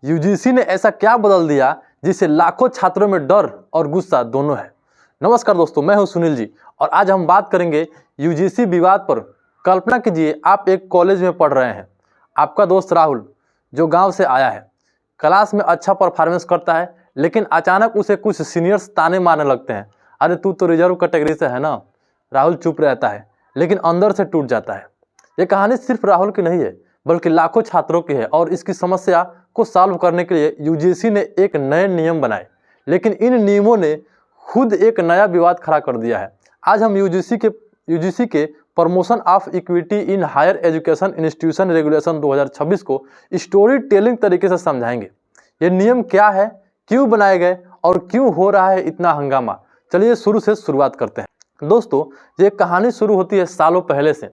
UGC ने ऐसा क्या बदल दिया जिससे लाखों छात्रों में डर और गुस्सा दोनों है। नमस्कार दोस्तों, मैं हूं सुनील जी और आज हम बात करेंगे यूजीसी विवाद पर। कल्पना कीजिए आप एक कॉलेज में पढ़ रहे हैं। आपका दोस्त राहुल जो गांव से आया है, क्लास में अच्छा परफॉर्मेंस करता है, लेकिन अचानक उसे कुछ सीनियर्स ताने मारने लगते हैं। अरे तू तो रिजर्व कैटेगरी से है ना। राहुल चुप रहता है लेकिन अंदर से टूट जाता है। ये कहानी सिर्फ राहुल की नहीं है बल्कि लाखों छात्रों की है और इसकी समस्या को सॉल्व करने के लिए यूजीसी ने एक नए नियम बनाए, लेकिन इन नियमों ने खुद एक नया विवाद खड़ा कर दिया है। आज हम यूजीसी के promotion of equity in higher education institution regulation 2026 को स्टोरी टेलिंग तरीके से समझाएंगे। ये नियम क्या है, क्यों बनाए गए और क्यों हो रहा है इतना हंगामा। चलिए शुरू से शुरुआत करते हैं। दोस्तों, ये कहानी शुरू होती है सालों पहले से।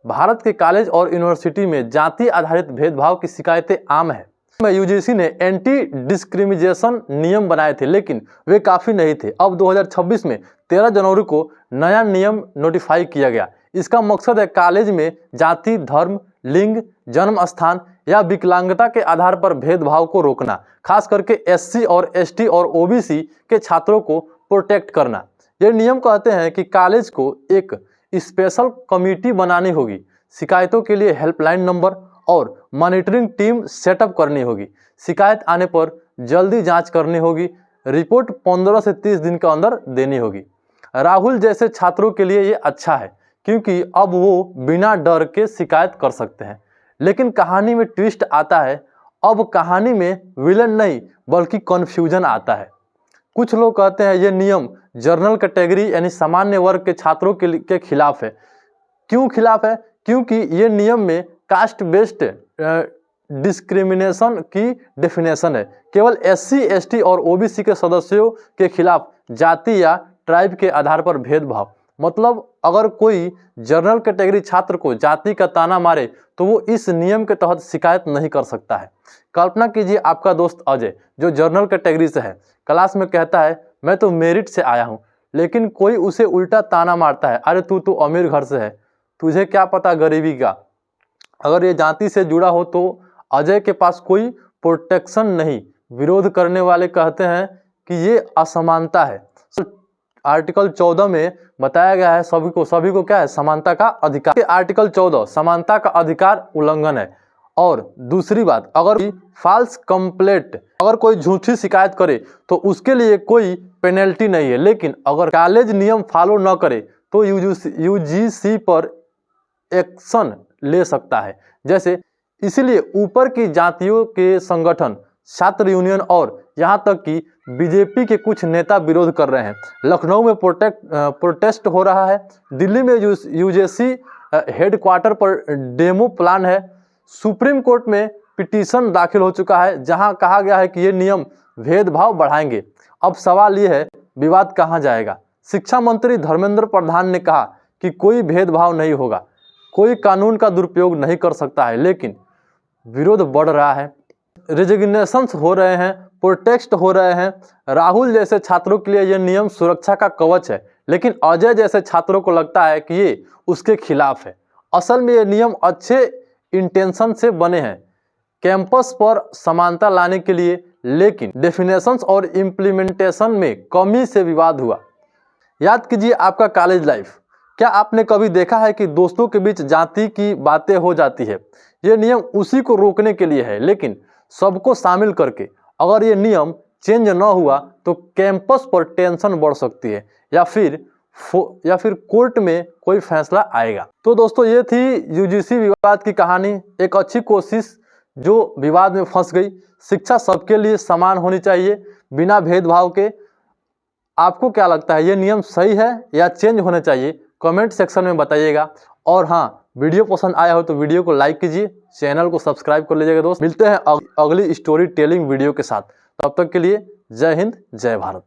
भारत के कॉलेज और यूनिवर्सिटी में जाति आधारित भेदभाव की शिकायतें आम है। यूजीसी ने एंटी डिस्क्रिमिनेशन नियम बनाए थे, लेकिन वे काफ़ी नहीं थे। अब 2026 में 13 जनवरी को नया नियम नोटिफाई किया गया। इसका मकसद है कॉलेज में जाति, धर्म, लिंग, जन्म स्थान या विकलांगता के आधार पर भेदभाव को रोकना, खास करके एससी और एसटी और ओबीसी के छात्रों को प्रोटेक्ट करना। ये नियम कहते हैं कि कॉलेज को एक स्पेशल कमेटी बनानी होगी, शिकायतों के लिए हेल्पलाइन नंबर और मॉनिटरिंग टीम सेटअप करनी होगी, शिकायत आने पर जल्दी जांच करनी होगी, रिपोर्ट 15 से 30 दिन के अंदर देनी होगी। राहुल जैसे छात्रों के लिए ये अच्छा है क्योंकि अब वो बिना डर के शिकायत कर सकते हैं। लेकिन कहानी में ट्विस्ट आता है। अब कहानी में विलन नहीं बल्कि कन्फ्यूजन आता है। कुछ लोग कहते हैं ये नियम जनरल कैटेगरी यानी सामान्य वर्ग के छात्रों के खिलाफ है। क्यों खिलाफ है? क्योंकि ये नियम में कास्ट बेस्ड डिस्क्रिमिनेशन की डेफिनेशन है। केवल एससी, एसटी और ओबीसी के सदस्यों के खिलाफ जाति या ट्राइब के आधार पर भेदभाव। मतलब अगर कोई जनरल कैटेगरी छात्र को जाति का ताना मारे तो वो इस नियम के तहत शिकायत नहीं कर सकता है। कल्पना कीजिए आपका दोस्त अजय जो जनरल कैटेगरी से है, क्लास में कहता है मैं तो मेरिट से आया हूँ, लेकिन कोई उसे उल्टा ताना मारता है, अरे तू तो अमीर घर से है, तुझे क्या पता गरीबी का। अगर ये जाति से जुड़ा हो तो अजय के पास कोई प्रोटेक्शन नहीं। विरोध करने वाले कहते हैं कि ये असमानता है। आर्टिकल 14 में बताया गया है सभी को क्या है, समानता का अधिकार। आर्टिकल 14 समानता का अधिकार उल्लंघन है। और दूसरी बात, अगर फॉल्स कंप्लेंट, अगर कोई झूठी शिकायत करे तो उसके लिए कोई पेनल्टी नहीं है, लेकिन अगर कॉलेज नियम फॉलो न करे तो यूजीसी पर एक्शन ले सकता है। जैसे इसीलिए ऊपर की जातियों के संगठन, छात्र यूनियन और यहाँ तक कि बीजेपी के कुछ नेता विरोध कर रहे हैं। लखनऊ में प्रोटेस्ट हो रहा है। दिल्ली में यूजीसी हेडक्वार्टर पर डेमो प्लान है। सुप्रीम कोर्ट में पिटीशन दाखिल हो चुका है जहां कहा गया है कि ये नियम भेदभाव बढ़ाएंगे। अब सवाल ये है, विवाद कहां जाएगा? शिक्षा मंत्री धर्मेंद्र प्रधान ने कहा कि कोई भेदभाव नहीं होगा, कोई कानून का दुरुपयोग नहीं कर सकता है, लेकिन विरोध बढ़ रहा है। रेजिग्नेशंस हो रहे हैं, प्रोटेस्ट हो रहे हैं। राहुल जैसे छात्रों के लिए यह नियम सुरक्षा का कवच है, लेकिन अजय जैसे छात्रों को लगता है कि ये उसके खिलाफ है। असल में ये नियम अच्छे इंटेंशन से बने हैं कैंपस पर समानता लाने के लिए, लेकिन डेफिनेशंस और इम्प्लीमेंटेशन में कमी से विवाद हुआ। याद कीजिए आपका कॉलेज लाइफ। क्या आपने कभी देखा है कि दोस्तों के बीच जाति की बातें हो जाती है? ये नियम उसी को रोकने के लिए है, लेकिन सबको शामिल करके। अगर ये नियम चेंज न हुआ तो कैंपस पर टेंशन बढ़ सकती है या फिर कोर्ट में कोई फैसला आएगा। तो दोस्तों, ये थी यूजीसी विवाद की कहानी। एक अच्छी कोशिश जो विवाद में फंस गई। शिक्षा सबके लिए समान होनी चाहिए बिना भेदभाव के। आपको क्या लगता है, ये नियम सही है या चेंज होने चाहिए? कमेंट सेक्शन में बताइएगा। और हाँ, वीडियो पसंद आया हो तो वीडियो को लाइक कीजिए, चैनल को सब्सक्राइब कर लीजिएगा दोस्त। मिलते हैं अगली स्टोरी टेलिंग वीडियो के साथ। तब तक के लिए जय हिंद, जय भारत।